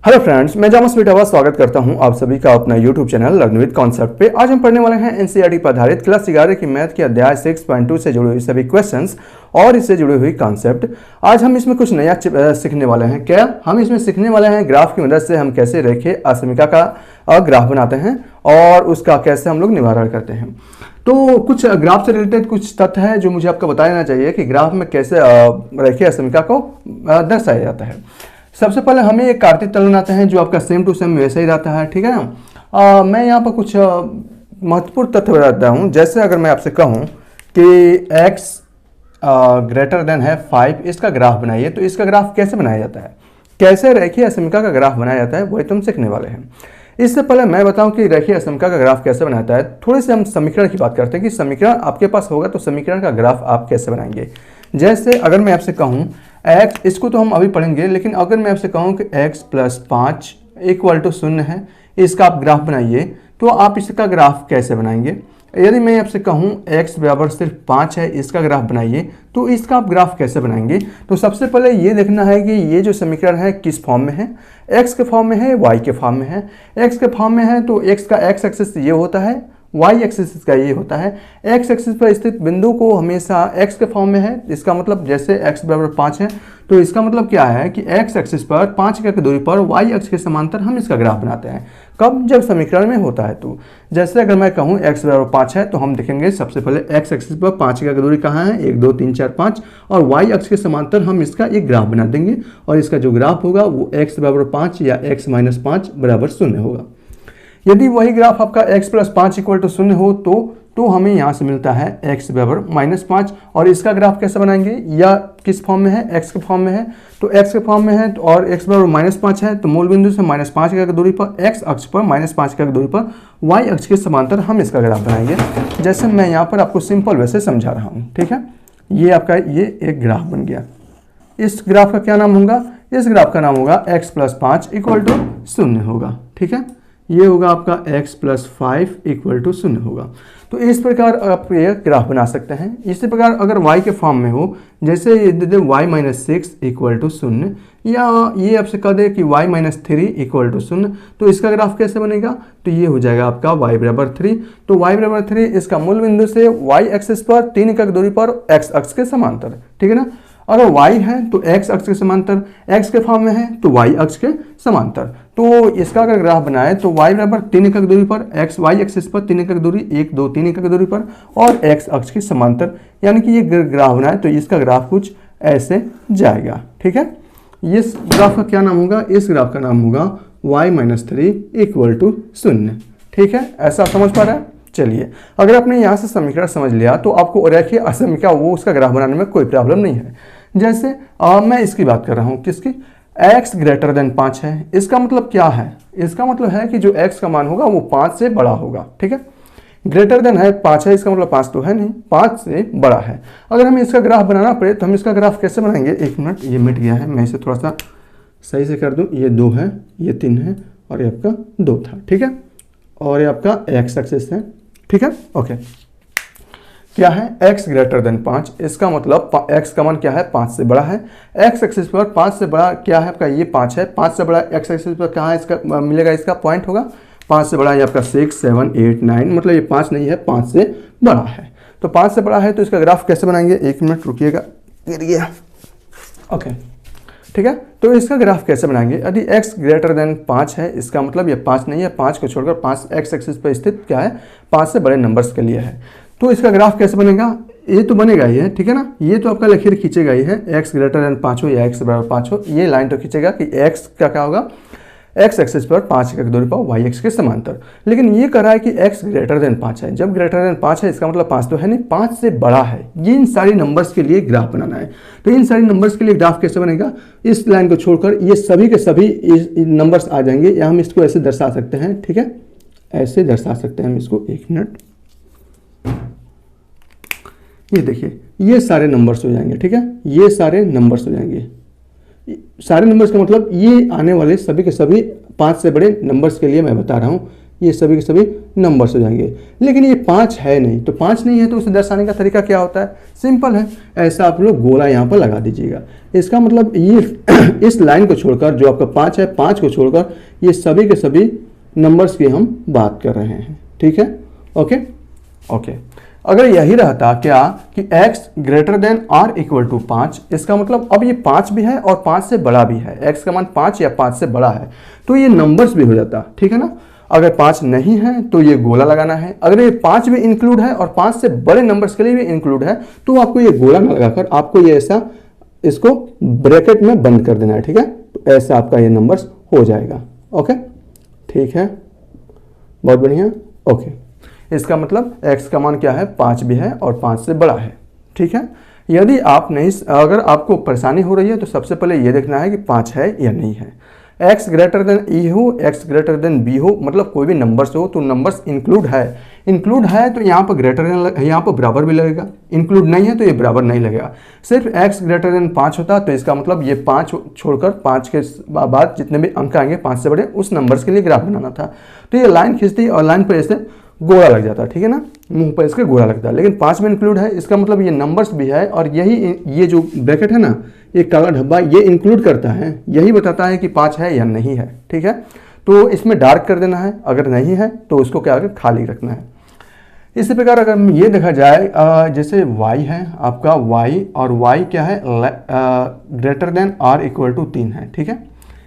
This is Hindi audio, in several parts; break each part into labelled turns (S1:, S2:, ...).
S1: हेलो फ्रेंड्स, मैं जामस बिटावा स्वागत करता हूं आप सभी का अपना YouTube channel learn with concept पे। आज हम पढ़ने वाले हैं एनसीईआरटी पर आधारित क्लास 11 की मैथ के अध्याय 6.2 से जुड़ी हुई सभी क्वेश्चंस और इससे जुड़ी हुई कॉन्सेप्ट। आज हम इसमें कुछ नया सीखने वाले हैं। क्या हम इसमें सीखने वाले हैं? ग्राफ की मदद से हम कैसे रेखीय असमीका का ग्राफ बनाते हैं और उसका कैसे हम लोग निवारण करते हैं। तो कुछ ग्राफ से रिलेटेड कुछ तथ्य है जो मुझे आपको बता देना चाहिए कि ग्राफ में कैसे रेखीय असमीका को दर्शाया जाता है। सबसे पहले हमें एक कार्तीय तल बनाते हैं जो आपका सेम टू सेम वैसा ही रहता है, ठीक है ना। मैं यहाँ पर कुछ महत्वपूर्ण तथ्य बताता हूँ। जैसे अगर मैं आपसे कहूँ कि x ग्रेटर देन है 5, इसका ग्राफ बनाइए, तो इसका ग्राफ कैसे बनाया जाता है, कैसे रेखीय असमीका का ग्राफ बनाया जाता है, वही तुम सीखने वाले हैं। इससे पहले मैं बताऊं कि रेखीय असमीका का ग्राफ कैसे बनाता है। थोड़े से हम समीकरण की बात करते हैं कि समीकरण आपके पास होगा तो समीकरण का ग्राफ आप कैसे बनाएंगे। जैसे अगर मैं आपसे कहूं x, इसको तो हम अभी पढ़ेंगे, लेकिन अगर मैं आपसे कहूं कि x + 5 = 0 है, इसका आप ग्राफ बनाइए, तो आप इसका ग्राफ कैसे बनाएंगे। यदि मैं आपसे कहूं x बराबर सिर्फ 5 है, इसका ग्राफ बनाइए, तो इसका आप ग्राफ कैसे बनाएंगे। तो सबसे पहले ये देखना है कि ये जो समीकरण है किस फॉर्म में है, x के फॉर्म में है, y के फॉर्म में है। x के फॉर्म में है तो x का x एक्सिस ये होता है, y एक्सिस का ये होता है। x एक्सिस पर स्थित बिंदु को हमेशा x के फॉर्म में है, इसका मतलब जैसे x बराबर 5 है, तो इसका मतलब क्या है कि x एक्सिस पर 5 की दूरी पर y अक्ष के समांतर हम इसका ग्राफ बनाते हैं। कब? जब समीकरण में होता है। तो जैसे अगर मैं कहूँ x बराबर 5 है, तो हम देखेंगे सबसे पहले x एक्सिस पर 5 की दूरी कहाँ है, 1 2 3 4 5, और y अक्ष के समांतर हम इसका एक ग्राफ बना देंगे और इसका जो ग्राफ होगा वो x बराबर 5 या x - 5 बराबर 0 होगा। यदि वही ग्राफ आपका x + 5 = 0 हो तो हमें यहाँ से मिलता है x बराबर -5, और इसका ग्राफ कैसे बनाएंगे, या किस फॉर्म में है, x के फॉर्म में है। तो x के फॉर्म में है तो और x बराबर -5 है, तो मूल बिंदु से -5 की दूरी पर x अक्ष पर -5 की दूरी पर y अक्ष के समांतर हम इसका ग्राफ बनाएंगे। जैसे मैं यहाँ पर आपको सिंपल वैसे समझा रहा हूँ, ठीक है। ये आपका ये एक ग्राफ बन गया। इस ग्राफ का क्या नाम होगा? इस ग्राफ का नाम होगा x + 5 = 0 होगा, ठीक है। ये होगा आपका x + 5 = 0 होगा। तो इस प्रकार आप ये ग्राफ बना सकते हैं। इसी प्रकार अगर y के फॉर्म में हो, जैसे ये दे दे y - 6 = 0, या ये आपसे कह दे कि y - 3 = 0, तो इसका ग्राफ कैसे बनेगा। तो ये हो जाएगा आपका y बराबर 3। तो y बराबर 3 इसका मूल बिंदु से y एक्सिस पर 3 की दूरी पर x अक्ष के समांतर, ठीक है ना। अगर y है तो x अक्ष के समांतर, x के फॉर्म में है तो y अक्ष के समांतर। तो इसका अगर ग्राफ बनाए तो y बराबर 3 की दूरी पर, x y एक्सिस पर 3 की दूरी, 1 2 3 की दूरी पर, और x अक्ष के समांतर, यानी कि ये ग्राफ बनाए तो इसका ग्राफ कुछ ऐसे जाएगा, ठीक है। इस ग्राफ का क्या नाम होगा? इस ग्राफ का नाम होगा y - 3 = 0, ठीक है। ऐसा समझ पा रहा है। चलिए, अगर आपने यहाँ से समीकरण समझ लिया तो आपको रेखीय असमीका वो उसका ग्राफ बनाने में कोई प्रॉब्लम नहीं है। जैसे मैं इसकी बात कर रहा हूँ, किसकी? x ग्रेटर देन 5 है। इसका मतलब क्या है? इसका मतलब है कि जो x का मान होगा वो 5 से बड़ा होगा, ठीक है। ग्रेटर देन है 5 है, इसका मतलब 5 तो है नहीं, 5 से बड़ा है। अगर हमें इसका ग्राफ बनाना पड़े तो हम इसका ग्राफ कैसे बनाएंगे। एक मिनट, ये मिट गया है, मैं इसे थोड़ा सा सही से कर दूँ। ये 2 है, ये 3 है, और ये आपका 2 था, ठीक है। और ये आपका x एक्सिस है, ठीक है। ओके, क्या है? x ग्रेटर देन 5, इसका मतलब x का मान क्या है? 5 से बड़ा है। x एक्सिस पर 5 से बड़ा क्या है आपका? ये 5 है। 5 से बड़ा x एक्सिस पर कहाँ इसका मिलेगा, इसका पॉइंट होगा 5 से बड़ा, ये आपका 6 7 8 9, मतलब ये 5 नहीं है, 5 से बड़ा है। तो 5 से बड़ा है तो इसका ग्राफ कैसे बनाएंगे? 1 मिनट रुकिएगा, गिर गया। ओके, ठीक है। तो इसका ग्राफ कैसे बनाएंगे? यदि x ग्रेटर देन 5 है, इसका मतलब ये 5 नहीं है, 5 को छोड़कर 5 x एक्सिस पर स्थित क्या है? 5 से बड़े नंबर्स के लिए है। तो इसका ग्राफ कैसे बनेगा? ये तो बनेगा ही है, ठीक है ना। ये तो आपका लकीर खींचेगा ही है, x ग्रेटर देन 5 हो या x बराबर 5 हो, ये लाइन तो खींचेगा कि x का क्या होगा, x एक्सिस पर 5 की दूरी पर y अक्ष के समांतर। लेकिन ये कह रहा है कि x ग्रेटर देन 5 है। जब ग्रेटर देन 5 है, इसका मतलब 5 तो है नहीं, 5 से बड़ा है। ये इन सारी नंबर्स के लिए ग्राफ बनाना है। तो इन सारी नंबर्स के लिए ग्राफ कैसे बनेगा? इस लाइन को छोड़कर ये सभी के सभी नंबर्स आ जाएंगे, या हम इसको ऐसे दर्शा सकते हैं, ठीक है। ऐसे दर्शा सकते हैं हम इसको। 1 मिनट, ये देखिए, ये सारे नंबर्स हो जाएंगे, ठीक है। ये सारे नंबर्स हो जाएंगे। सारे नंबर्स का मतलब ये आने वाले सभी के सभी 5 से बड़े नंबर्स के लिए मैं बता रहा हूँ। ये सभी के सभी नंबर्स हो जाएंगे। लेकिन ये 5 है नहीं, तो 5 नहीं है तो उसे दर्शाने का तरीका क्या होता है? सिंपल है, ऐसा आप लोग गोला यहाँ पर लगा दीजिएगा। इसका मतलब ये इस लाइन को छोड़कर जो आपका 5 है, 5 को छोड़कर ये सभी के सभी नंबर्स की हम बात कर रहे हैं। ठीक है, ओके ओके। अगर यही रहता क्या कि x greater than or equal to 5, इसका मतलब अब ये 5 भी है और 5 से बड़ा भी है, x का मान 5 या 5 से बड़ा है, तो ये नंबर्स भी हो जाता। ठीक है ना। अगर 5 नहीं है तो ये गोला लगाना है, अगर ये 5 भी इंक्लूड है और 5 से बड़े नंबर्स के लिए भी इंक्लूड है तो आपको ये गोला ना लगाकर आपको ये ऐसा इसको ब्रैकेट में बंद कर देना है। ठीक है, तो ऐसा आपका ये नंबर्स हो जाएगा। ओके, ठीक है, बहुत बढ़िया। ओके, इसका मतलब x का मान क्या है? 5 भी है और 5 से बड़ा है। ठीक है, यदि आप नहीं, अगर आपको परेशानी हो रही है तो सबसे पहले ये देखना है कि 5 है या नहीं है। x ग्रेटर देन e हो, x ग्रेटर देन b हो, मतलब कोई भी नंबर्स हो तो नंबर्स इंक्लूड है तो यहाँ पर ग्रेटर देन, यहाँ पर बराबर भी लगेगा। इंक्लूड नहीं है तो ये बराबर नहीं लगेगा। सिर्फ x ग्रेटर देन 5 होता तो इसका मतलब ये 5 छोड़कर 5 के बाद जितने भी अंक आएंगे 5 से बड़े, उस नंबर्स के लिए ग्राफ बनाना था। तो ये लाइन खींचती और लाइन पर ऐसे गोला लग जाता। ठीक है ना, मुंह पर इसके गोला लगता है। लेकिन 5 में इंक्लूड है, इसका मतलब ये नंबर्स भी है और यही ये जो ब्रैकेट है ना, ये काला धब्बा, ये इंक्लूड करता है, यही बताता है कि 5 है या नहीं है। ठीक है, तो इसमें डार्क कर देना है, अगर नहीं है तो उसको क्या कर खाली रखना है। इसी प्रकार अगर ये देखा जाए, जैसे y है आपका, y और y क्या है? Greater than r equal to 3 है। ठीक है,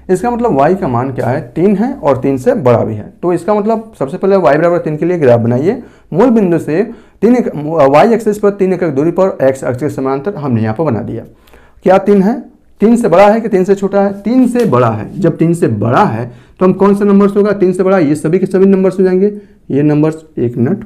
S1: इसका मतलब y का मान क्या है? 3 है और 3 से बड़ा भी है। तो इसका मतलब सबसे पहले y बराबर 3 के लिए ग्राफ बनाइए। मूल बिंदु से y एक्सिस पर 3 एकक दूरी पर x एक्सिस समांतर हमने यहाँ पर बना दिया। क्या 3 है? 3 से बड़ा है कि 3 से छोटा है? 3 से बड़ा है। जब 3 से बड़ा है तो हम कौन सा नंबर्स होगा? 3 से बड़ा, ये सभी के सभी नंबर्स हो जाएंगे। ये नंबर्स, एक मिनट,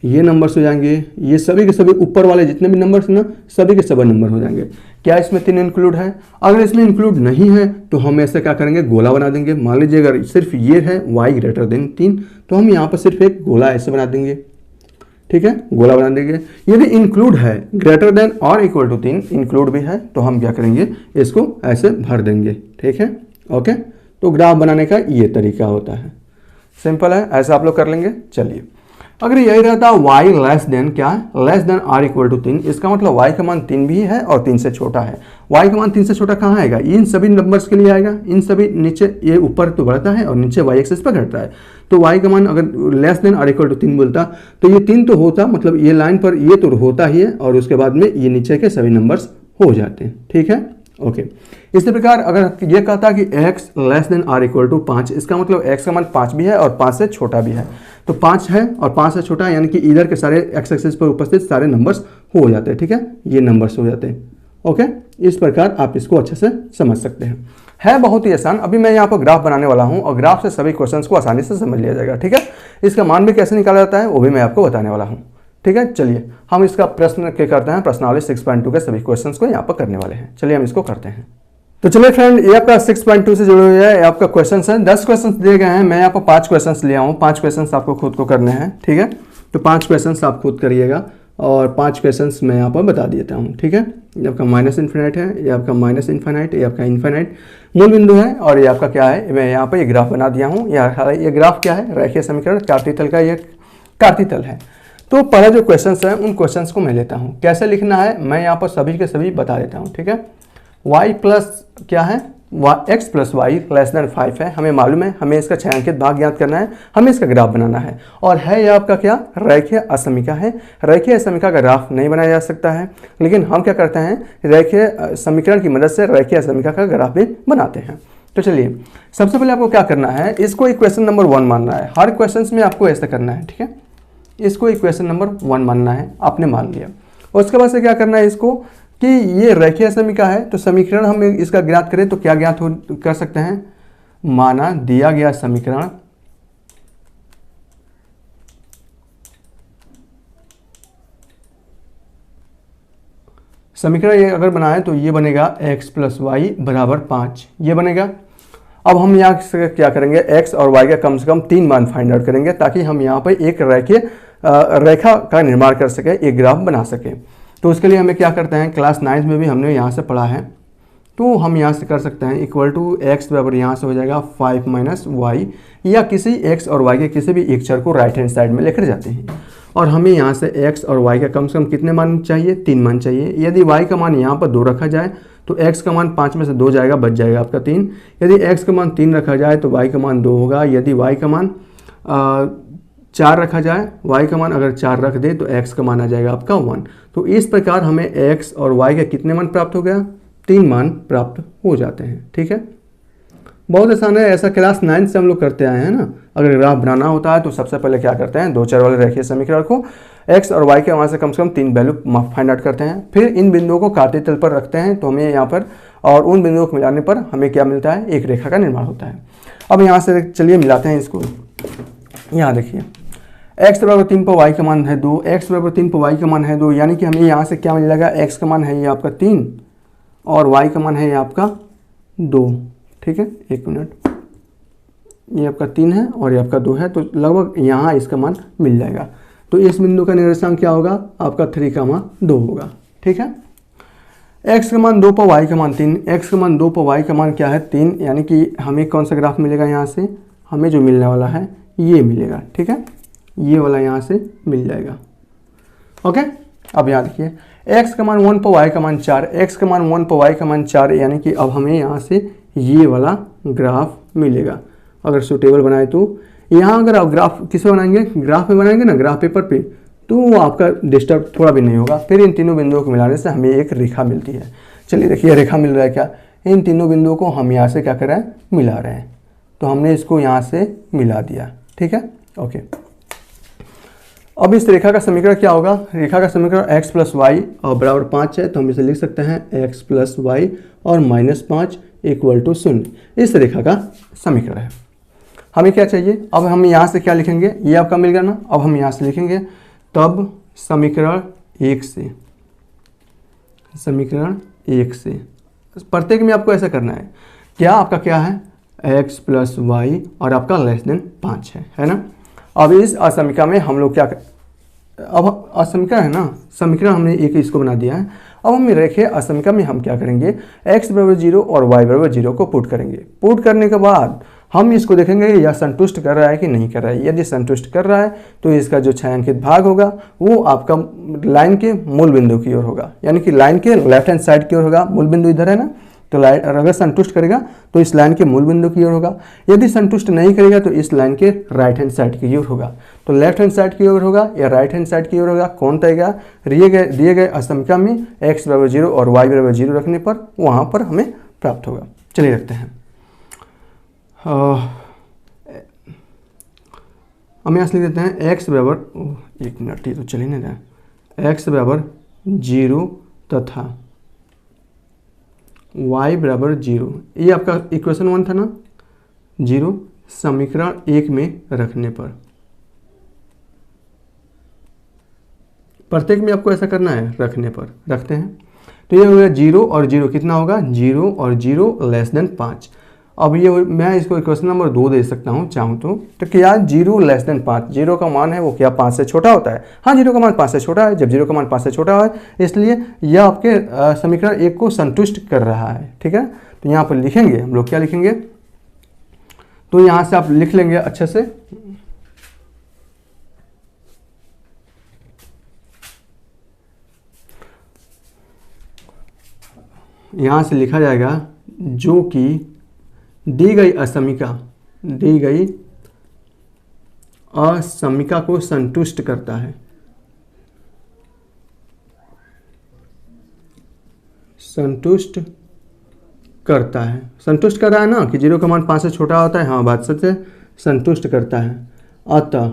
S1: ये नंबर्स हो जाएंगे, ये सभी के सभी ऊपर वाले जितने भी नंबर्स ना, सभी के सभी नंबर हो जाएंगे। क्या इसमें 3 इंक्लूड है? अगर इसमें इंक्लूड नहीं है तो हम ऐसे क्या करेंगे? गोला बना देंगे। मान लीजिए अगर सिर्फ ये है y ग्रेटर देन 3, तो हम यहाँ पर सिर्फ एक गोला ऐसे बना देंगे। ठीक है, गोला बना देंगे। यदि इंक्लूड है, ग्रेटर देन और इक्वल टू 3 इंक्लूड भी है, तो हम क्या करेंगे? इसको ऐसे भर देंगे। ठीक है, ओके। तो ग्राफ बनाने का ये तरीका होता है, सिंपल है, ऐसा आप लोग कर लेंगे। चलिए, अगर यही रहता y लेस देन क्या है? Less than r equal to 3, इसका मतलब y का मान 3 भी है और 3 से छोटा है। y का मान 3 से छोटा कहाँ आएगा? इन सभी नंबर्स के लिए आएगा। इन सभी नीचे, ये ऊपर तो बढ़ता है और नीचे y एक्सिस पर घटता है। तो y का मान अगर less than r equal to 3 बोलता तो ये 3 तो होता, मतलब ये लाइन पर ये तो होता ही है और उसके बाद में ये नीचे के सभी नंबर्स हो जाते हैं। ठीक है, ओके। इसी प्रकार अगर ये कहता कि x less than r equal to 5, इसका मतलब x का मान 5 भी है और 5 से छोटा भी है। तो 5 है और 5 से छोटा है, यानी कि इधर के सारे x एक्सिस पर उपस्थित सारे नंबर्स हो जाते हैं। ठीक है, ये नंबर्स हो जाते हैं। ओके, इस प्रकार आप इसको अच्छे से समझ सकते हैं। है बहुत ही आसान। अभी मैं यहाँ पर ग्राफ बनाने वाला हूँ और ग्राफ से सभी क्वेश्चंस को आसानी से समझ लिया जाएगा। ठीक है, इसका मान भी कैसे निकाला जाता है वो भी मैं आपको बताने वाला हूँ। ठीक है, चलिए हम इसका प्रश्न क्या करते हैं, प्रश्नावली 6.2 के सभी क्वेश्चंस को यहाँ पर करने वाले हैं। चलिए हम इसको करते हैं। तो चलिए फ्रेंड, ये आपका 6.2 से जुड़े हुए है, आपका क्वेश्चन है। 10 क्वेश्चन दिए गए हैं, मैं यहाँ पर 5 क्वेश्चन लिया हूँ। 5 क्वेश्चन आपको खुद को करने हैं। ठीक है, तो 5 क्वेश्चन आप खुद करिएगा और 5 क्वेश्चन मैं यहाँ पर बता देता हूँ। ठीक है, ये आपका माइनस इन्फिनाइट है, ये आपका माइनस इन्फिनाइट, ये आपका इन्फिनाइट मूल बिंदु है और ये आपका क्या है, मैं यहाँ पर ये ग्राफ बना दिया हूँ। ये ग्राफ क्या है? रेखीय समीकरण कार्तीतल का ये कार्तीतल है। तो पहला जो क्वेश्चन है उन क्वेश्चंस को मैं लेता हूँ। कैसे लिखना है मैं यहाँ पर सभी के सभी बता देता हूँ। ठीक है, y प्लस क्या है? x plus y less than 5 है, हमें मालूम है। हमें इसका छायांकित भाग ज्ञात करना है, हमें इसका ग्राफ बनाना है। और है यह आपका क्या? रेखीय असमीका है। रेखीय असमीका का ग्राफ नहीं बनाया जा सकता है, लेकिन हम क्या करते हैं, रेखीय समीकरण की मदद से रेखीय असमीका का ग्राफ भी बनाते हैं। तो चलिए, सबसे पहले आपको क्या करना है, इसको इक्वेशन नंबर 1 मानना है। हर क्वेश्चन में आपको ऐसा करना है। ठीक है, इसको इक्वेशन नंबर 1 मानना है, आपने मान लिया। उसके बाद से क्या करना है इसको कि ये रेखीय समीकरण है, तो समीकरण हम इसका ज्ञात करें तो क्या ज्ञात कर सकते हैं? माना दिया गया समीकरण ये अगर बनाए तो ये बनेगा x प्लस वाई बराबर 5, ये बनेगा। अब हम यहाँ से क्या करेंगे, x और y का कम से कम 3 मान फाइंड आउट करेंगे ताकि हम यहाँ पर एक रेखा का निर्माण कर सके, एक ग्राफ बना सके। तो उसके लिए हमें क्या करते हैं, क्लास 9 में भी हमने यहाँ से पढ़ा है तो हम यहाँ से कर सकते हैं इक्वल टू एक्स बराबर यहाँ से हो जाएगा 5 माइनस वाई, या किसी एक्स और वाई के किसी भी एक चर को राइट हैंड साइड में लेकर जाते हैं। और हमें यहाँ से एक्स और वाई का कम से कम कितने मान चाहिए, 3 मान चाहिए। यदि वाई का मान यहाँ पर 2 रखा जाए तो एक्स का मान 5 में से 2 जाएगा, बच जाएगा आपका 3। यदि एक्स का मान 3 रखा जाए तो वाई का मान 2 होगा। यदि वाई का मान 4 रखा जाए, वाई का मान अगर 4 रख दे तो एक्स का मान आ जाएगा आपका 1। तो इस प्रकार हमें एक्स और वाई का कितने मान प्राप्त हो गया, 3 मान प्राप्त हो जाते हैं। ठीक है, बहुत आसान है, ऐसा क्लास 9 से हम लोग करते आए हैं ना। अगर ग्राफ बनाना होता है तो सबसे पहले क्या करते हैं, 2 चर वाले रेखीय समीकरण को एक्स और वाई के वहाँ से कम 3 वैल्यू फाइंड आउट करते हैं, फिर इन बिंदुओं को काटे तल पर रखते हैं तो हमें यहाँ पर, और उन बिंदुओं को मिलाने पर हमें क्या मिलता है, एक रेखा का निर्माण होता है। अब यहाँ से चलिए मिलाते हैं इसको। यहाँ देखिए x बराबर 3 पर y का मान है 2, x बराबर 3 पर y का मान है 2, यानी कि हमें यहाँ से क्या मिल जाएगा, x का मान है ये आपका 3 और y का मान है ये आपका 2। ठीक है, एक मिनट, ये आपका 3 है और ये आपका 2 है, तो लगभग यहाँ इसका मान मिल जाएगा। तो इस बिंदु का निर्देशांक क्या होगा आपका 3,2 होगा। ठीक है, x का मान 2 पर y का मान 3, x का मान 2 पर y का मान क्या है 3, यानी कि हमें कौन सा ग्राफ मिलेगा, यहाँ से हमें जो मिलने वाला है ये मिलेगा। ठीक है, ये वाला यहाँ से मिल जाएगा। ओके, अब यहाँ देखिए x का मान 1 पर y का मान 4, x का मान 1 पर y का मान 4, यानी कि अब हमें यहाँ से ये वाला ग्राफ मिलेगा। अगर सुटेबल बनाए तो यहाँ अगर आप ग्राफ किसे बनाएंगे, ग्राफ में बनाएंगे ना, ग्राफ पेपर पे, तो वो आपका डिस्टर्ब थोड़ा भी नहीं होगा। फिर इन तीनों बिंदुओं को मिलाने से हमें एक रेखा मिलती है। चलिए देखिए रेखा मिल रहा है क्या, इन तीनों बिंदुओं को हम यहाँ से क्या कर रहे हैं, मिला रहे हैं। तो हमने इसको यहाँ से मिला दिया। ठीक है, ओके। अब इस रेखा का समीकरण क्या होगा, रेखा का समीकरण x प्लस वाई और बराबर 5 है, तो हम इसे लिख सकते हैं x प्लस वाई और -5 इक्वल टू 0। इस रेखा का समीकरण है। हमें क्या चाहिए, अब हम यहाँ से क्या लिखेंगे, ये आपका मिल गया ना, अब हम यहाँ से लिखेंगे तब समीकरण 1 से, समीकरण 1 से प्रत्येक में आपको ऐसा करना है। क्या आपका क्या है, x प्लस वाई और आपका <5 है ना। अब इस असमीकरण में हम लोग क्या अब असमीकरण है ना, समीकरण हमने एक इसको बना दिया है। अब हम रेखीय असमीकरण में हम क्या करेंगे, x बराबर 0 और y बराबर 0 को पुट करेंगे। पुट करने के बाद हम इसको देखेंगे यह संतुष्ट कर रहा है कि नहीं कर रहा है। यदि संतुष्ट कर रहा है तो इसका जो छायांकित भाग होगा वो आपका लाइन के मूल बिंदु की ओर होगा, यानी कि लाइन के लेफ्ट हैंड साइड की ओर होगा। मूल बिंदु इधर है ना, तो लाइन अगर संतुष्ट करेगा तो इस लाइन के मूल बिंदु की ओर होगा। यदि संतुष्ट नहीं करेगा तो इस लाइन के राइट हैंड साइड की ओर होगा। तो लेफ्ट हैंड साइड की ओर होगा या राइट हैंड साइड की ओर होगा, कौन तयेगा, दिए गए असमीकरण में x बराबर 0 और y बराबर 0 रखने पर वहाँ पर हमें प्राप्त होगा। चलिए रखते हैं, हम यहाँ से लिख देते हैं x बराबर, एक मिनट, ये तो चल ही नहीं रहा, x बराबर 0 तथा y बराबर 0, ये आपका इक्वेशन 1 था ना, 0 समीकरण 1 में रखने पर प्रत्येक में आपको ऐसा करना है, रखने पर रखते हैं। तो ये हो गया 0 और 0 कितना होगा, 0 और 0 <5। अब ये मैं इसको इक्वेशन नंबर 2 दे सकता हूँ चाहूँ तो क्या 0 <5, 0 का मान है वो क्या 5 से छोटा होता है। हाँ, 0 का मान 5 से छोटा है। जब 0 का मान 5 से छोटा है इसलिए यह आपके समीकरण 1 को संतुष्ट कर रहा है। ठीक है, तो यहाँ पर लिखेंगे हम लोग, क्या लिखेंगे, तो यहाँ से आप लिख लेंगे अच्छे से, यहाँ से लिखा जाएगा जो कि दी गई असमीका को संतुष्ट करता है, संतुष्ट करता है, संतुष्ट कर रहा है ना कि 0 का मान 5 से छोटा होता है। हाँ, बात सच है, संतुष्ट करता है। अतः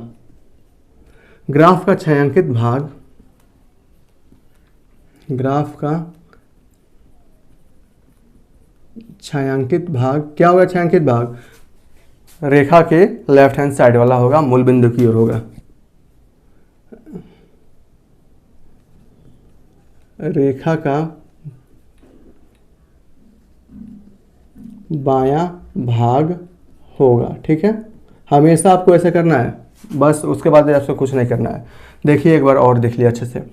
S1: ग्राफ का छायांकित भाग, ग्राफ का छायांकित भाग क्या होगा, छायांकित भाग रेखा के लेफ्ट हैंड साइड वाला होगा, मूल बिंदु की ओर होगा। रेखा का बायां भाग होगा। ठीक है, हमेशा आपको ऐसा करना है, बस उसके बाद आपसे कुछ नहीं करना है। देखिए एक बार और देख लिया अच्छे से,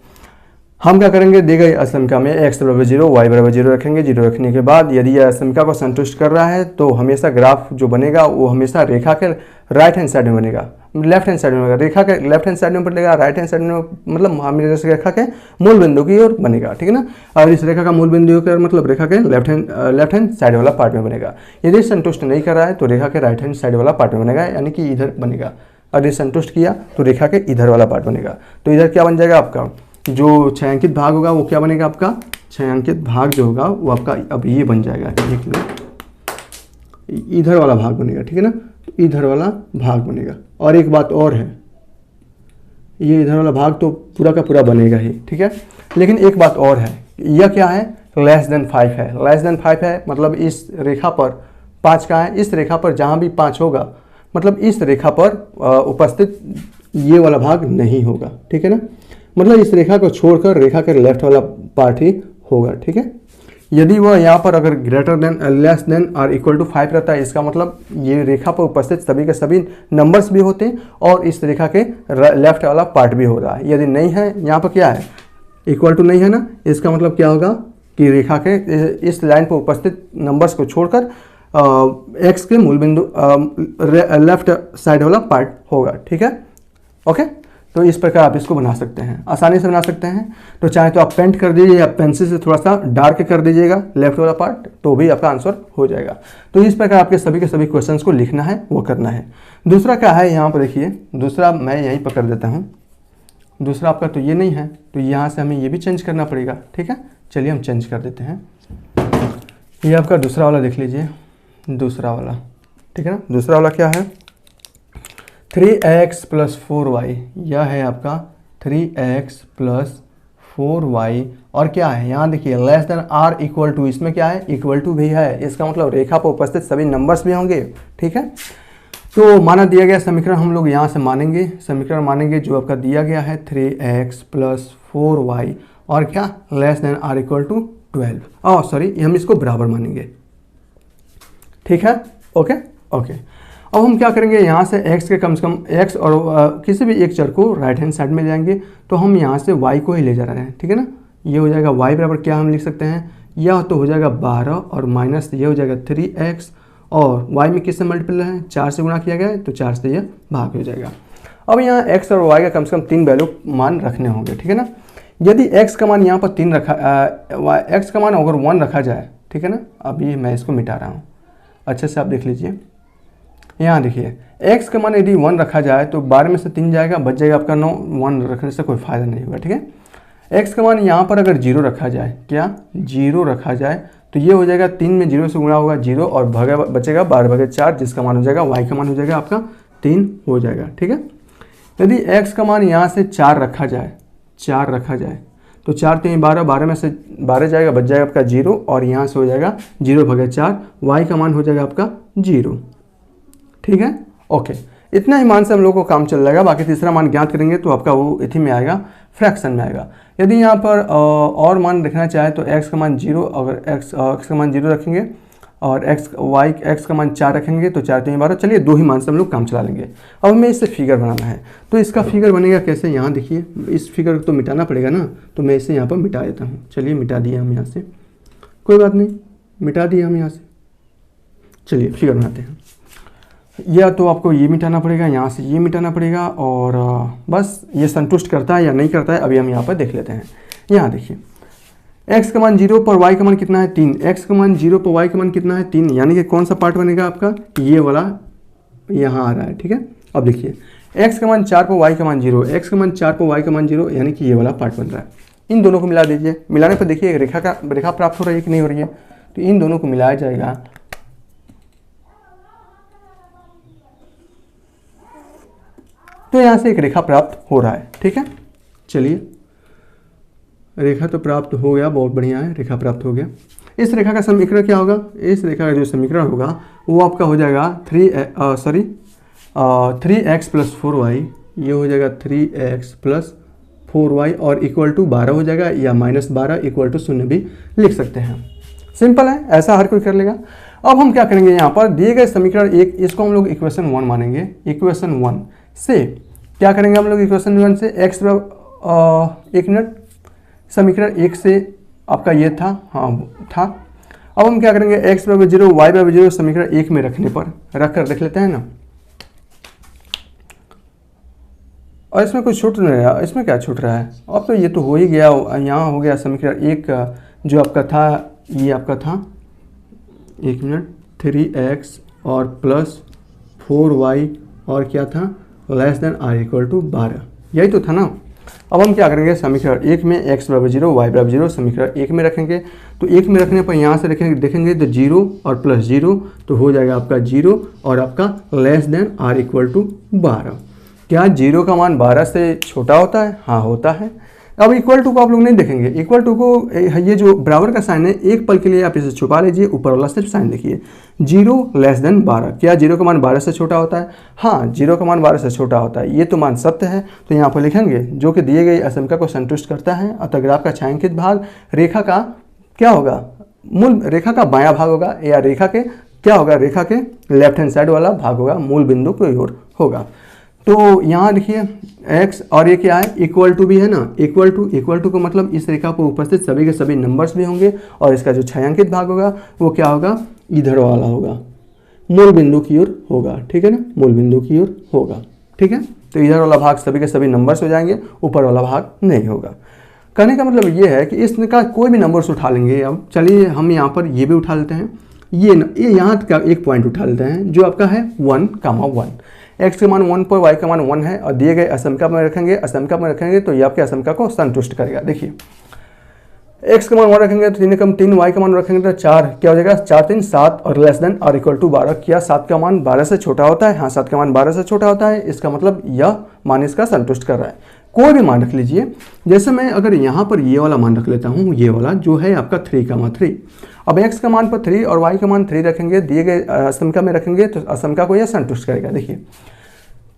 S1: हम क्या करेंगे, दी गई असमीका में x बराबर 0 y बराबर 0 रखेंगे। 0 रखने के बाद यदि यह असमीका को संतुष्ट कर रहा है तो हमेशा ग्राफ जो बनेगा वो हमेशा रेखा के राइट हैंड साइड में बनेगा, लेफ्ट हैंड साइड में बनेगा। रेखा के लेफ्ट हैंड साइड में बनेगा, राइट हैंड साइड में मतलब हमें रेखा के मूल बिंदु की ओर बनेगा, ठीक है ना। और इस रेखा का मूल बिंदु का मतलब रेखा के लेफ्ट हैंड साइड वाला पार्ट में बनेगा। यदि संतुष्ट नहीं कर रहा है तो रेखा के राइट हैंड साइड वाला पार्ट में बनेगा, यानी कि इधर बनेगा। और यदि संतुष्ट किया तो रेखा के इधर वाला पार्ट बनेगा। तो इधर क्या बन जाएगा, आपका जो छायांकित भाग होगा वो क्या बनेगा, आपका छायांकित भाग जो होगा वो आपका अब ये बन जाएगा, एक मिनट, इधर वाला भाग बनेगा, ठीक है ना। तो इधर वाला भाग बनेगा। और एक बात और है, ये इधर वाला भाग तो पूरा का पूरा बनेगा ही, ठीक है। लेकिन एक बात और है, यह क्या है, लेस देन 5 है। लेस देन 5 है मतलब इस रेखा पर 5 का है, इस रेखा पर जहाँ भी 5 होगा मतलब इस रेखा पर उपस्थित ये वाला भाग नहीं होगा, ठीक है ना। मतलब इस रेखा को छोड़कर रेखा के लेफ्ट वाला पार्ट ही होगा, ठीक है। यदि वह यहाँ पर अगर ग्रेटर देन लेस देन और इक्वल टू 5 रहता है, इसका मतलब ये रेखा पर उपस्थित सभी के सभी नंबर्स भी होते हैं और इस रेखा के लेफ्ट वाला पार्ट भी हो रहा है। यदि नहीं है, यहाँ पर क्या है, इक्वल टू नहीं है ना, इसका मतलब क्या होगा कि रेखा के इस लाइन पर उपस्थित नंबर्स को छोड़कर एक्स के मूल बिंदु लेफ्ट साइड वाला पार्ट होगा, ठीक है। ओके, तो इस प्रकार आप इसको बना सकते हैं, आसानी से बना सकते हैं। तो चाहे तो आप पेंट कर दीजिए या पेंसिल से थोड़ा सा डार्क कर दीजिएगा लेफ्ट वाला पार्ट, तो भी आपका आंसर हो जाएगा। तो इस प्रकार आपके सभी के सभी क्वेश्चंस को लिखना है, वो करना है। दूसरा क्या है, यहाँ पर देखिए, दूसरा मैं यहीं पर कर देता हूँ। दूसरा आपका तो ये नहीं है, तो यहाँ से हमें ये भी चेंज करना पड़ेगा, ठीक है। चलिए हम चेंज कर देते हैं। ये आपका दूसरा वाला देख लीजिए, दूसरा वाला, ठीक है ना। दूसरा वाला क्या है, 3x + 4y, यह है आपका 3x + 4y। और क्या है, यहाँ देखिए less than or equal to, इसमें क्या है, इक्वल टू भी है। इसका मतलब रेखा पर उपस्थित सभी नंबर्स भी होंगे, ठीक है। तो माना दिया गया समीकरण हम लोग यहाँ से मानेंगे, समीकरण मानेंगे जो आपका दिया गया है 3x + 4y और क्या, less than or equal to 12। Sorry, हम इसको बराबर मानेंगे, ठीक है। ओके ओके, अब हम क्या करेंगे, यहाँ से x के कम से कम x और किसी भी एक चर को राइट हैंड साइड में ले जाएंगे। तो हम यहाँ से y को ही ले जा रहे हैं, ठीक है ना। ये हो जाएगा y बराबर क्या हम लिख सकते हैं, यह तो हो जाएगा 12 और माइनस ये हो जाएगा 3x और y में किससे मल्टीपल है, 4 से गुणा किया गया है, तो 4 से यह भाग हो जाएगा। अब यहाँ x और y का कम से कम 3 वैल्यू मान रखने होंगे, ठीक है ना। यदि x का मान यहाँ पर 3 रखा, x का मान अगर 1 रखा जाए, ठीक है ना। अभी मैं इसको मिटा रहा हूँ, अच्छे से आप देख लीजिए। यहाँ देखिए x का मान यदि 1 रखा जाए तो 12 में से 3 जाएगा, बच जाएगा आपका 9। 1 रखने से कोई फायदा नहीं होगा, ठीक है। x का मान यहाँ पर अगर 0 रखा जाए, क्या 0 रखा जाए, तो ये हो जाएगा 3 में 0 से गुणा होगा 0 और बचेगा 12/4, जिसका मान हो जाएगा y का मान हो जाएगा आपका 3 हो जाएगा, ठीक है। यदि x का मान यहाँ से 4 रखा जाए, 4 रखा जाए तो 4 3 12, 12 में से 12 जाएगा, बच जाएगा आपका 0 और यहाँ से हो जाएगा 0/4, y का मान हो जाएगा आपका 0, ठीक है। ओके, इतना ही मान से हम लोग को काम चल जाएगा। बाकी तीसरा मान ज्ञात करेंगे तो आपका वो इथी में आएगा, फ्रैक्शन में आएगा। यदि यहाँ पर और मान रखना चाहे तो x का मान 0, अगर x का मान 0 रखेंगे और x का मान 4 रखेंगे तो 4 3 12। चलिए 2 ही मान से हम लोग काम चला लेंगे। अब हमें इससे फिगर बनाना है, तो इसका फिगर बनेगा कैसे, यहाँ देखिए, इस फिगर को तो मिटाना पड़ेगा ना, तो मैं इसे यहाँ पर मिटा देता हूँ। चलिए मिटा दिए हम यहाँ से, कोई बात नहीं, मिटा दिए हम यहाँ से। चलिए फिगर बनाते हैं। या तो आपको ये मिटाना पड़ेगा, यहाँ से ये मिटाना पड़ेगा और बस ये संतुष्ट करता है या नहीं करता है अभी हम यहाँ पर देख लेते हैं। यहाँ देखिए x का मान 0 पर y का मान कितना है 3, x का मान 0 पर y का मान कितना है 3, यानी कि कौन सा पार्ट बनेगा आपका, ये वाला यहाँ आ रहा है, ठीक है। अब देखिए x का मान 4 पर y का मान 0, x का मान 4 पर y का मान 0, यानी कि ये वाला पार्ट बन रहा है। इन दोनों को मिला दीजिए, मिलाने पर देखिए रेखा प्राप्त हो रही है कि नहीं हो रही है, तो इन दोनों को मिलाया जाएगा तो यहाँ से एक रेखा प्राप्त हो रहा है, ठीक है। चलिए रेखा तो प्राप्त हो गया, बहुत बढ़िया है, रेखा प्राप्त हो गया। इस रेखा का समीकरण क्या होगा, इस रेखा का जो समीकरण होगा वो आपका हो जाएगा 3x + 4y, ये हो जाएगा 3x + 4y और इक्वल टू 12 हो जाएगा, या -12 इक्वल टू 0 भी लिख सकते हैं। सिंपल है, ऐसा हर कोई कर लेगा। अब हम क्या करेंगे, यहाँ पर दिए गए समीकरण एक, इसको हम लोग इक्वेशन 1 मानेंगे। इक्वेशन 1 से क्या करेंगे हम लोग, इक्वेशन 1 से x एक मिनट समीकरण 1 से आपका ये था, हाँ था। अब हम क्या करेंगे, x बराबर 0 y बराबर 0 समीकरण 1 में रखने पर रख कर देख लेते हैं ना। और इसमें कुछ छूट नहीं रहा, इसमें क्या छूट रहा है, अब तो ये तो हो ही गया, यहाँ हो गया समीकरण 1 का जो आपका था, ये आपका था 1 मिनट 3x और प्लस 4y और क्या था less than or equal to 12, यही तो था ना। अब हम क्या करेंगे, समीकरण 1 में x बराबर 0 y बराबर 0 समीकरण 1 में रखेंगे। तो 1 में रखने पर यहाँ से देखेंगे तो 0 और प्लस 0 तो हो जाएगा आपका 0 और आपका less than or equal to 12। क्या 0 का मान 12 से छोटा होता है? हाँ होता है। अब इक्वल टू को आप लोग नहीं देखेंगे, इक्वल टू को ये जो बराबर का साइन है एक पल के लिए आप इसे छुपा लीजिए, ऊपर वाला सिर्फ साइन लिखिए 0 लेस देन 12। क्या 0 का मान 12 से छोटा होता है? हाँ 0 का मान 12 से छोटा होता है, ये तो मान सत्य है। तो यहाँ पर लिखेंगे जो कि दिए गई असंख्या को संतुष्ट करता है, अतः ग्राफ का छायांकित भाग रेखा का क्या होगा, मूल रेखा का बायां भाग होगा, या रेखा के क्या होगा, रेखा के लेफ्ट हैंड साइड वाला भाग होगा, मूल बिंदु की ओर होगा। तो यहाँ देखिए x और ये क्या है, इक्वल टू भी है ना, इक्वल टू को मतलब इस रेखा पर उपस्थित सभी के सभी नंबर्स भी होंगे और इसका जो छायांकित भाग होगा वो क्या होगा, इधर वाला होगा, मूल बिंदु की ओर होगा, ठीक है ना, मूल बिंदु की ओर होगा, ठीक है। तो इधर वाला भाग सभी के सभी नंबर्स हो जाएंगे, ऊपर वाला भाग नहीं होगा। कहने का मतलब ये है कि इसका कोई भी नंबर्स उठा लेंगे। अब चलिए हम यहाँ पर ये भी उठा लेते हैं, ये यहाँ का एक पॉइंट उठा लेते हैं जो आपका है 1,1। x का मान 1 पर y का मान 1 है और दिए गए असंख्या में रखेंगे तो ये आपके असंख्या को संतुष्ट करेगा। देखिए x का मान 1 रखेंगे तो 3 कम 3, y का मान रखेंगे तो 4, क्या हो जाएगा 4 3 7 और लेस देन और इक्वल टू 12। क्या 7 का मान 12 से छोटा होता है? हाँ 7 का मान 12 से छोटा होता है, इसका मतलब यह मान इसका संतुष्ट कर रहा है। कोई भी मान रख लीजिए, जैसे मैं अगर यहाँ पर ये वाला मान रख लेता हूँ, ये वाला जो है आपका 3,3। अब x का मान पर 3 और y का मान 3 रखेंगे, दिए गए असंख्या में रखेंगे तो असंख्या को यह संतुष्ट करेगा। देखिए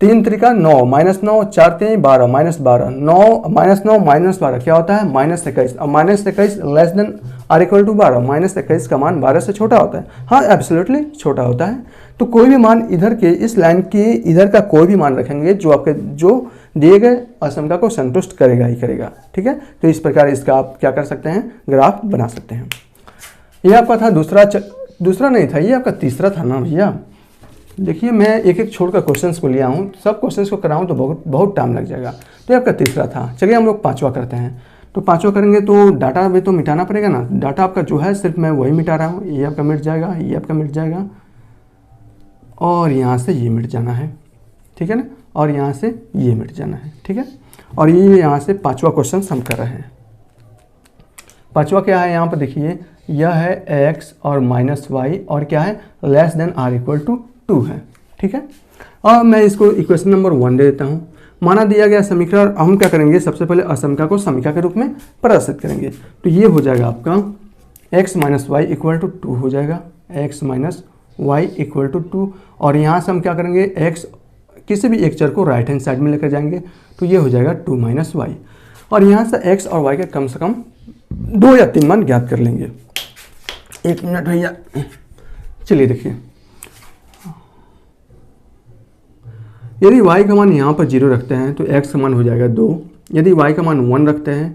S1: 3 3 का 9 -9 4 3 12 -12 9 -9 -12 क्या होता है -21। अब -21 less than or equal to 12, -21 का मान 12 से छोटा होता है। हाँ एब्सोल्युटली छोटा होता है। तो कोई भी मान इधर के इस लाइन के इधर का कोई भी मान रखेंगे जो आपके जो दिए गए असंख्या को संतुष्ट करेगा ही करेगा, ठीक है। तो इस प्रकार इसका आप क्या कर सकते हैं, ग्राफ बना सकते हैं। ये आपका था दूसरा नहीं था, ये आपका तीसरा था ना भैया। देखिए मैं एक एक छोड़कर क्वेश्चंस को लिया हूँ, सब क्वेश्चंस को कराऊँ तो बहुत टाइम लग जाएगा। तो ये आपका तीसरा था। चलिए हम लोग पांचवा करते हैं। तो पांचवा करेंगे तो डाटा भी तो मिटाना पड़ेगा ना। डाटा आपका जो है सिर्फ मैं वही मिटा रहा हूँ, ये आपका मिट जाएगा, ये आपका मिट जाएगा और यहाँ से ये मिट जाना है, ठीक है ना, और यहाँ से ये मिट जाना है, ठीक है। और ये यहाँ से पांचवा क्वेश्चन हम कर रहे हैं। पांचवा क्या है, यहाँ पर देखिए यह है x और -y और क्या है less than or equal to 2 है, ठीक है। और मैं इसको इक्वेशन नंबर 1 दे देता हूँ। माना दिया गया समीकरण, हम क्या करेंगे सबसे पहले असंख्या को समीकरण के रूप में प्रदर्शित करेंगे। तो ये हो जाएगा आपका x - y इक्वल टू 2 हो जाएगा, x - y इक्वल टू 2। और यहाँ से हम क्या करेंगे, x किसी भी एक चर को राइट हैंड साइड में लेकर जाएंगे तो ये हो जाएगा 2 - y। और यहाँ से x और y के कम से कम 2 या 3 मान ज्ञात कर लेंगे। 1 मिनट भैया, चलिए देखिए यदि y का मान यहाँ पर 0 रखते हैं तो x का मान हो जाएगा 2। यदि y का मान 1 रखते हैं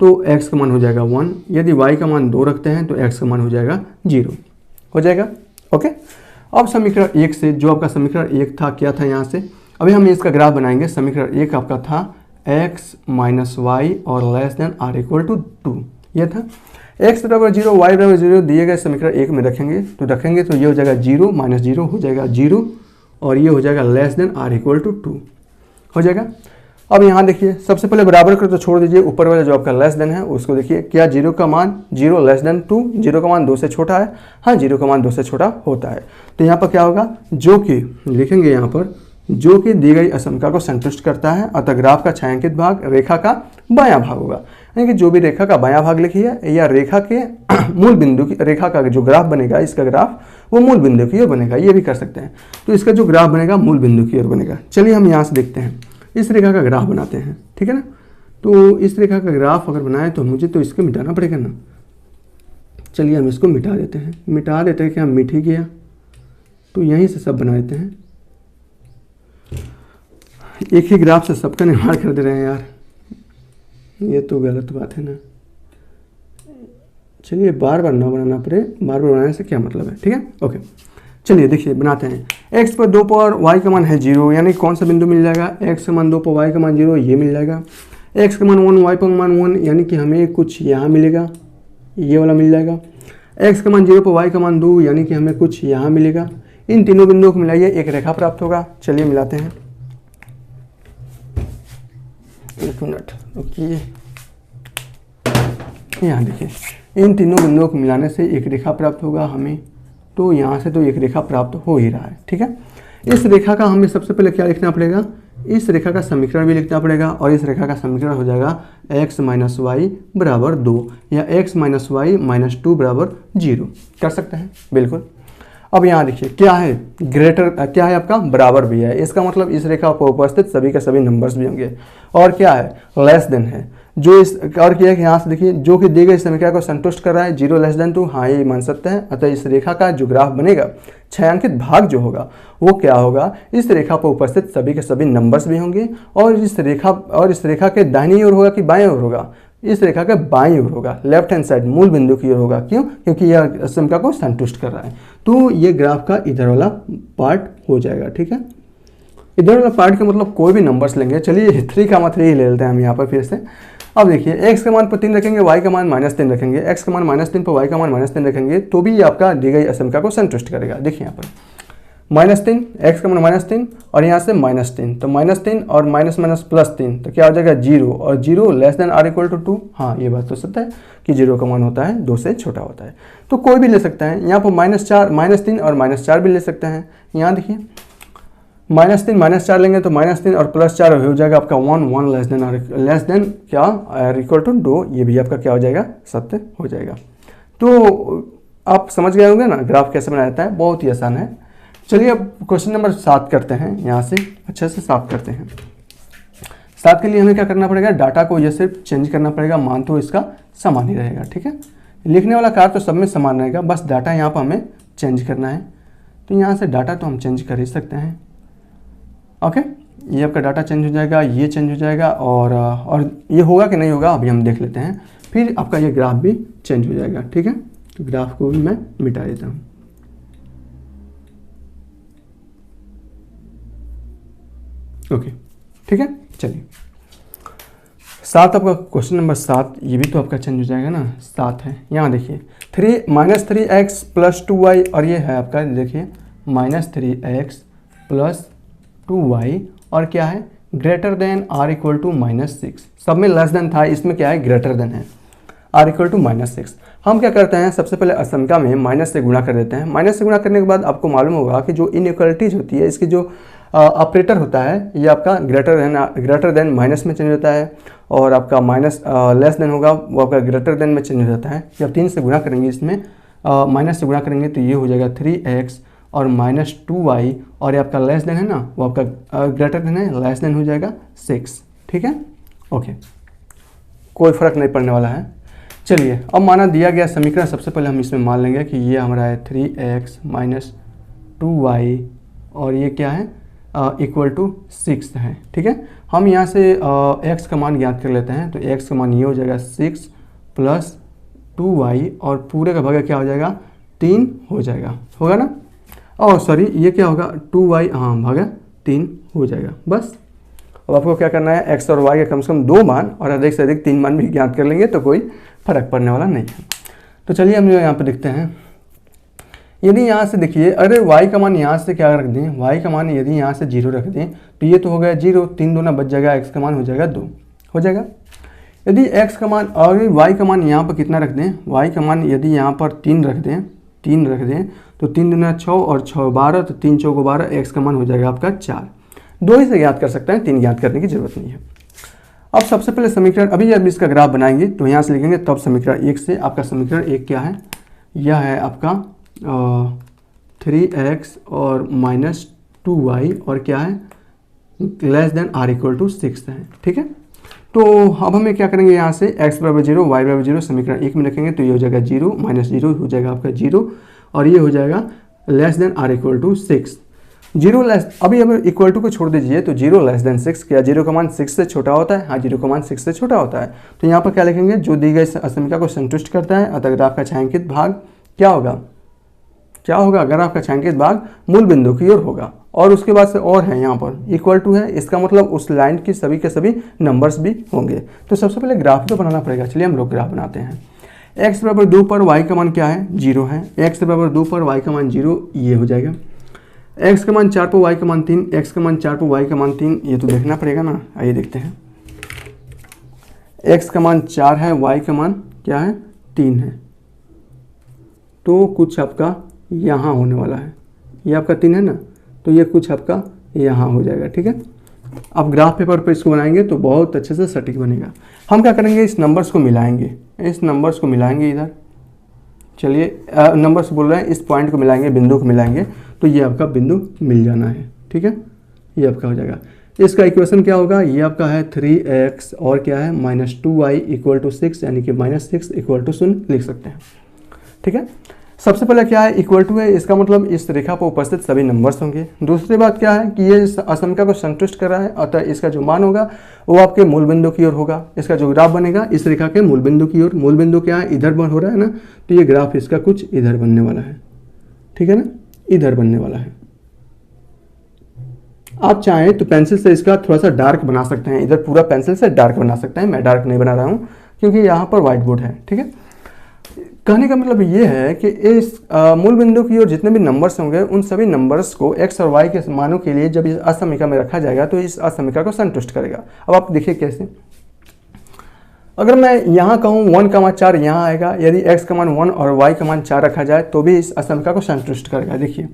S1: तो x का मान हो जाएगा 1। यदि y का मान 2 रखते हैं तो x का मान हो जाएगा 0 हो जाएगा, ओके। अब समीकरण 1 से जो आपका समीकरण 1 था क्या था, यहाँ से अभी हम इसका ग्राफ बनाएंगे। समीकरण 1 आपका था x - y और less than or equal to 2, ये था। x बराबर 0 y बराबर 0 दिए गए समीकरण 1 में रखेंगे तो ये हो जाएगा 0 - 0 हो जाएगा 0 और ये हो जाएगा less than or equal to 2 हो जाएगा। अब यहाँ देखिए सबसे पहले बराबर कर तो छोड़ दीजिए, ऊपर वाला जो आपका लेस देन है उसको देखिए। क्या 0 का मान 0 लेस देन 2, 0 का मान 2 से छोटा है? हाँ 0 का मान 2 से छोटा होता है। तो यहाँ पर क्या होगा, जो कि लिखेंगे यहाँ पर जो कि दी गई असंख्या को संतुष्ट करता है, अतः ग्राफ का छायांकित भाग रेखा का बायां भाग होगा। यानी कि जो भी रेखा का बायां भाग लिखिए या रेखा के मूल बिंदु की रेखा का जो ग्राफ बनेगा, इसका ग्राफ वो मूल बिंदु की ओर बनेगा, ये भी कर सकते हैं। तो इसका जो ग्राफ बनेगा मूल बिंदु की ओर बनेगा। चलिए हम यहाँ से देखते हैं, इस रेखा का ग्राफ बनाते हैं, ठीक है ना। तो इस रेखा का ग्राफ अगर बनाए तो मुझे तो इसको मिटाना पड़ेगा ना। चलिए हम इसको मिटा देते हैं कि हम मिट ही गया, तो यहीं से सब बना देते हैं। एक ही ग्राफ से सबका निर्माण कर दे रहे हैं यार, ये तो गलत बात है ना। चलिए बार बार ना बनाना पड़े, बार बार बनाने से क्या मतलब है, ठीक है। ओके चलिए देखिए बनाते हैं। x पर 2 पर y का मान है 0, यानी कौन सा बिंदु मिल जाएगा, x का मान 2 पर y का मान 0, ये मिल जाएगा। x का मान 1 y पर मान 1, यानी कि हमें कुछ यहाँ मिलेगा, ये वाला मिल जाएगा। x का मान 0 पर y का मान 2, यानी कि हमें कुछ यहाँ मिलेगा। इन तीनों बिंदुओं को मिलाइए, एक रेखा प्राप्त होगा। चलिए मिलाते हैं, एक मिनट रुकिए। यहाँ देखिए, इन तीनों बिंदुओं को मिलाने से एक रेखा प्राप्त होगा हमें, तो यहाँ से तो एक रेखा प्राप्त हो ही रहा है, ठीक है। इस रेखा का हमें सबसे पहले क्या लिखना पड़ेगा, इस रेखा का समीकरण भी लिखना पड़ेगा, और इस रेखा का समीकरण हो जाएगा x माइनस वाई बराबर 2 या x माइनस वाई माइनस 2 बराबर 0। कर सकते हैं बिल्कुल। अब यहाँ देखिए क्या है, ग्रेटर क्या है आपका, बराबर भी है, इसका मतलब इस रेखा पर उपस्थित सभी के सभी नंबर्स भी होंगे। और क्या है, लेस देन है, जो इस और क्या है कि यहाँ से देखिए जो कि दी गई समीकरण को संतुष्ट कर रहा है, 0 लेस देन 2, हाँ ये मान सकते हैं। अतः इस रेखा का जो ग्राफ बनेगा, छायांकित भाग जो होगा वो क्या होगा, इस रेखा पर उपस्थित सभी के सभी नंबर्स भी होंगे, और इस रेखा के दाहिनी ओर होगा कि बाएं ओर होगा, इस रेखा के बाईं ओर होगा, लेफ्ट हैंड साइड मूल बिंदु की ओर होगा। क्यों, क्योंकि यह समीकरण को संतुष्ट कर रहा है। तो ये ग्राफ का इधर वाला पार्ट हो जाएगा, ठीक है। इधर वाला पार्ट का मतलब कोई भी नंबर्स लेंगे। चलिए 3 का 3 ही ले लेते हैं हम यहाँ पर फिर से। अब देखिए x का मान पर 3 रखेंगे, y का मान -3 रखेंगे, x का मान -3 पर y का मान -3 रखेंगे, तो भी ये आपका दी गई समीकरण को संतुष्ट करेगा। देखिए यहाँ पर -3, x का मान -3 और यहाँ से -3, तो -3 और माइनस +3, तो क्या हो जाएगा 0, और 0 less than or equal to 2। हाँ ये बात तो सत्य है कि 0 का मान होता है 2 से छोटा होता है। तो कोई भी ले सकता है, यहाँ पर -3 और -4 भी ले सकते हैं। यहाँ देखिए -3 -4 लेंगे तो -3 और +4 हो जाएगा आपका 1 लेस देन क्या आर इक्वल टू 2, ये भी आपका क्या हो जाएगा, सत्य हो जाएगा। तो आप समझ गए होंगे ना ग्राफ कैसे बनाया जाता है, बहुत ही आसान है। चलिए अब क्वेश्चन नंबर 7 करते हैं, यहाँ से अच्छे से 7 करते हैं। 7 के लिए हमें क्या करना पड़ेगा, डाटा को ये सिर्फ चेंज करना पड़ेगा, मान तो इसका समान ही रहेगा, ठीक है। लिखने वाला कार्य तो सब में समान रहेगा, बस डाटा यहाँ पर हमें चेंज करना है। तो यहाँ से डाटा तो हम चेंज कर ही सकते हैं। ओके, ये आपका डाटा चेंज हो जाएगा, ये चेंज हो जाएगा, और ये होगा कि नहीं होगा अभी हम देख लेते हैं। फिर आपका ये ग्राफ भी चेंज हो जाएगा, ठीक है। तो ग्राफ को भी मैं मिटा देता हूँ। ओके ठीक है, चलिए 7 आपका क्वेश्चन नंबर 7, ये भी तो आपका चेंज हो जाएगा ना, 7 है। यहाँ देखिए -3x + 2y, और ये है आपका देखिए -3x + 2y, और क्या है greater than r equal to -6। सब में लेस देन था, इसमें क्या है ग्रेटर देन है, r इक्वल टू -6। हम क्या करते हैं, सबसे पहले असंख्या में माइनस से गुणा कर देते हैं। माइनस से गुणा करने के बाद आपको मालूम होगा कि जो इनइक्वालिटीज होती है, इसकी जो ऑपरेटर होता है, ये आपका ग्रेटर देन माइनस में चेंज होता है, और आपका लेस देन होगा वो आपका ग्रेटर देन में चेंज हो जाता है। जब 3 से गुणा करेंगे, इसमें माइनस से गुणा करेंगे तो ये हो जाएगा 3x और -2y, और ये आपका लेस देन है ना, वो आपका ग्रेटर देन है, लेस देन हो जाएगा 6, ठीक है। ओके, कोई फर्क नहीं पड़ने वाला है। चलिए अब माना दिया गया समीकरण, सबसे पहले हम इसमें मान लेंगे कि ये हमारा है 3x - 2y, और ये क्या है इक्वल टू 6 है, ठीक है। हम यहाँ से x का मान ज्ञात कर लेते हैं, तो x का मान ये हो जाएगा 6 + 2y, और पूरे का भागा क्या हो जाएगा 3 हो जाएगा, होगा ना। और सॉरी ये क्या होगा 2y, हाँ भागा 3 हो जाएगा। बस अब आपको क्या करना है, x और y के कम से कम 2 मान और अधिक से अधिक 3 मान भी ज्ञात कर लेंगे तो कोई फर्क पड़ने वाला नहीं है। तो चलिए हम यहाँ पर देखते हैं, यदि यहाँ से देखिए अरे y का मान यहाँ से क्या रख दें, y का मान यदि यहाँ से 0 रख दें तो ये तो हो गया 0, 3 दूना बच जाएगा, x का मान हो जाएगा 2 हो जाएगा। यदि x का मान और y का मान यहाँ पर कितना रख दें, y का मान यदि यहाँ पर 3 रख दें तो 3 दूना 6 और 6 12, तो 3 चौको 12, x का मान हो जाएगा आपका 4। 2 ही से ज्ञात कर सकते हैं, 3 ज्ञात करने की जरूरत नहीं है। अब सबसे पहले समीकरण, अभी जब इसका ग्राफ बनाएंगे तो यहाँ से लिखेंगे तब समीकरण 1 से। आपका समीकरण 1 क्या है, यह है आपका 3x और -2y, और क्या है less than r equal to 6 है, ठीक है। तो अब हमें क्या करेंगे, यहाँ से x बराबर 0 y बराबर 0 समीकरण 1 में रखेंगे, तो ये हो जाएगा 0 -0 हो जाएगा आपका 0, और ये हो जाएगा less than r equal to 6। Zero less, अभी इक्वल टू को छोड़ दीजिए, तो 0 <6, क्या 0 का मान 6 से छोटा होता है? हाँ, 0 का मान 6 से छोटा होता है। तो यहाँ पर क्या लिखेंगे? जो दी गई असमीका को संतुष्ट करता है, अतः ग्राफ का छायांकित भाग क्या होगा? क्या होगा? ग्राफ का छायांकित भाग मूल बिंदु की ओर होगा। और उसके बाद से और है यहाँ पर इक्वल टू है, इसका मतलब उस लाइन की सभी के सभी नंबर्स भी होंगे। तो सबसे पहले ग्राफ तो बनाना पड़ेगा। चलिए हम लोग ग्राफ बनाते हैं। x बराबर 2 पर y का मान क्या है? 0 है। x बराबर 2 पर y का मान 0, ये हो जाएगा। x का मान 4 पर y का मान 3, x का मान 4 पर y का मान 3, ये तो देखना पड़ेगा ना। आइए देखते हैं। x का मान 4 है, y का मान क्या है? 3 है। तो कुछ आपका यहाँ होने वाला है, ये आपका 3 है ना, तो ये कुछ आपका यहाँ हो जाएगा। ठीक है, अब ग्राफ पेपर पे इसको बनाएंगे तो बहुत अच्छे से सटीक बनेगा। हम क्या करेंगे? इस नंबर्स को मिलाएंगे, इस नंबर्स को मिलाएंगे इधर। चलिए नंबर्स बोल रहे हैं, इस पॉइंट को मिलाएंगे, बिंदु को मिलाएंगे, तो ये आपका बिंदु मिल जाना है। ठीक है, ये आपका हो जाएगा। इसका इक्वेशन क्या होगा? ये आपका है 3x और क्या है? -2y = 6, यानी कि -6 = 0 लिख सकते हैं। ठीक है, सबसे पहले क्या है? इक्वल टू है, इसका मतलब इस रेखा पर उपस्थित सभी नंबर्स होंगे। दूसरी बात क्या है कि ये असमीका को संतुष्ट कर रहा है, अतः इसका जो मान होगा वो आपके मूल बिंदु की ओर होगा। इसका जो ग्राफ बनेगा इस रेखा के मूल बिंदु की ओर। मूल बिंदु क्या है? इधर बन हो रहा है ना, तो ये ग्राफ इसका कुछ इधर बनने वाला है। ठीक है ना, इधर बनने वाला है। आप चाहें तो पेंसिल से इसका थोड़ा सा डार्क बना सकते हैं, इधर पूरा पेंसिल से डार्क बना सकते हैं। मैं डार्क नहीं बना रहा हूँ क्योंकि यहाँ पर व्हाइट बोर्ड है। ठीक है, कहने का मतलब ये है कि इस मूल बिंदु की ओर जितने भी नंबर्स होंगे उन सभी नंबर्स को x और y के मानों के लिए जब इस असमीका में रखा जाएगा तो इस असमीका को संतुष्ट करेगा। अब आप देखिए कैसे। अगर मैं यहाँ कहूँ 1,4 यहाँ आएगा, यदि x का मान 1 और y का मान 4 रखा जाए तो भी इस असमीका को संतुष्ट करेगा। देखिए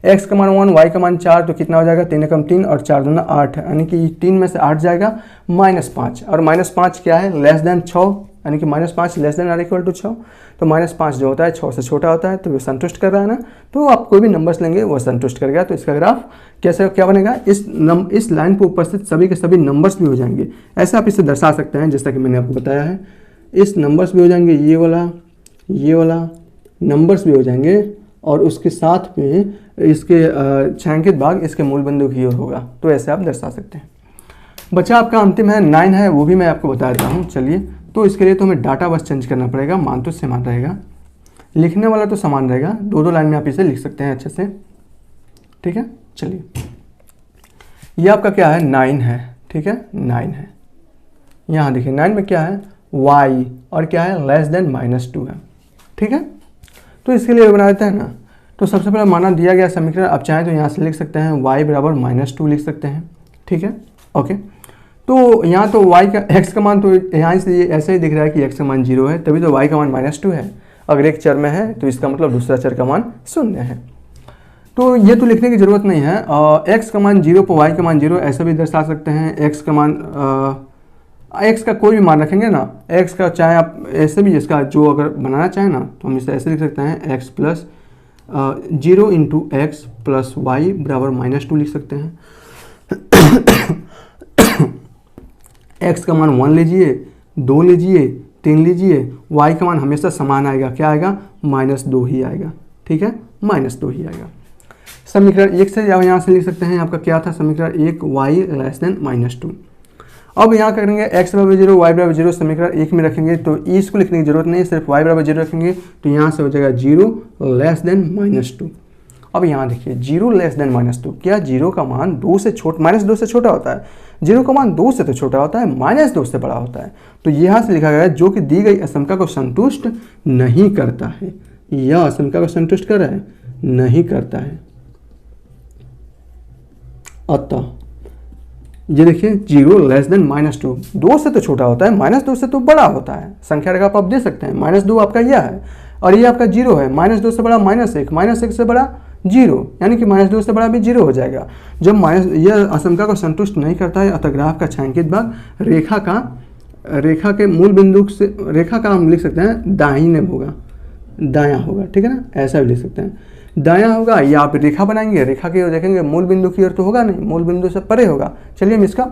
S1: x का मान 1, y का मान 4, तो कितना हो जाएगा? 3 एकम 3 और 4 दूना 8, यानी कि 3 में से 8 जाएगा -5, और -5 क्या है? लेस देन 6, यानी कि -5 less than or equal to 6। तो -5 जो होता है 6 से छोटा होता है, तो वो संतुष्ट कर रहा है ना। तो आप कोई भी नंबर्स लेंगे वो संतुष्ट करेगा। तो इसका ग्राफ कैसे क्या बनेगा? इस लाइन पर उपस्थित सभी के सभी नंबर्स भी हो जाएंगे। ऐसे आप इसे दर्शा सकते हैं जैसा कि मैंने आपको बताया है। इस नंबर्स भी हो जाएंगे, ये वाला नंबर्स भी हो जाएंगे, और उसके साथ में इसके छायांकित भाग इसके मूल बिंदु की ओर होगा। तो ऐसे आप दर्शा सकते हैं। बच्चा आपका अंतिम है 9 है, वो भी मैं आपको बता देता हूँ। चलिए, तो इसके लिए तो हमें डाटा बस चेंज करना पड़ेगा, मान तो समान रहेगा, लिखने वाला तो समान रहेगा। 2-2 लाइन में आप इसे लिख सकते हैं अच्छे से। ठीक है, चलिए ये आपका क्या है? 9 है। ठीक है, 9 है। यहाँ देखिए 9 में क्या है? y, और क्या है? लेस देन -2 है। ठीक है, तो इसके लिए बना देते हैं ना। तो सबसे पहले माना दिया गया समीकरण, आप चाहें तो यहाँ से लिख सकते हैं y बराबर -2 लिख सकते हैं। ठीक है, ओके। तो यहाँ तो y का x का मान तो यहाँ से ऐसे ही दिख रहा है कि x का मान 0 है, तभी तो y का मान -2 है। अगर एक चर में है तो इसका मतलब दूसरा चर का मान 0 है। तो ये तो लिखने की ज़रूरत नहीं है। x का मान 0 पर y का मान 0 ऐसा भी दर्शा सकते हैं। x का मान x का कोई भी मान रखेंगे ना, x का चाहे आप ऐसे भी इसका जो अगर बनाना चाहें ना तो हम इसे ऐसे लिख सकते हैं x plus 0 × x plus y बराबर -2 लिख सकते हैं। x का मान 1 लीजिए, 2 लीजिए, 3 लीजिए, y का मान हमेशा समान आएगा। क्या आएगा? -2 ही आएगा। ठीक है, -2 ही आएगा। समीकरण 1 से यहाँ से लिख सकते हैं, आपका क्या था? समीकरण 1 y लेस देन -2। अब यहाँ करेंगे x बराबर 0, y बराबर 0, समीकरण 1 में रखेंगे तो इसको लिखने की जरूरत नहीं, सिर्फ y बराबर 0 रखेंगे तो यहाँ से हो जाएगा 0 लेस देन -2। अब यहाँ देखिए 0 लेस देन -2, क्या 0 का मान -2 से छोटा होता है? 0 का मान 2 से तो छोटा होता है, -2 से बड़ा होता है। तो यहाँ से लिखा गया है जो कि दी गई असमीका को संतुष्ट नहीं करता है। यह असमीका को संतुष्ट कर रहा है? नहीं करता है। अतः ये देखिए 0 लेस देन -2, 2 से तो छोटा होता है, -2 से तो बड़ा होता है। संख्या रेखा आप दे सकते हैं। -2 आपका यह है और ये आपका 0 है। -2 से बड़ा -1, -1 से बड़ा 0, यानी कि -2 से बड़ा भी 0 हो जाएगा। जब यह असमीका को संतुष्ट नहीं करता है, अतः ग्राफ का छायांकित भाग रेखा के मूल बिंदु से, रेखा का हम लिख सकते हैं दाहिने होगा, दायां होगा। ठीक है ना, ऐसा भी लिख सकते हैं, दायां होगा। या आप रेखा बनाएंगे, रेखा की ओर देखेंगे, मूल बिंदु की ओर तो होगा नहीं, मूल बिंदु से परे होगा। चलिए हम इसका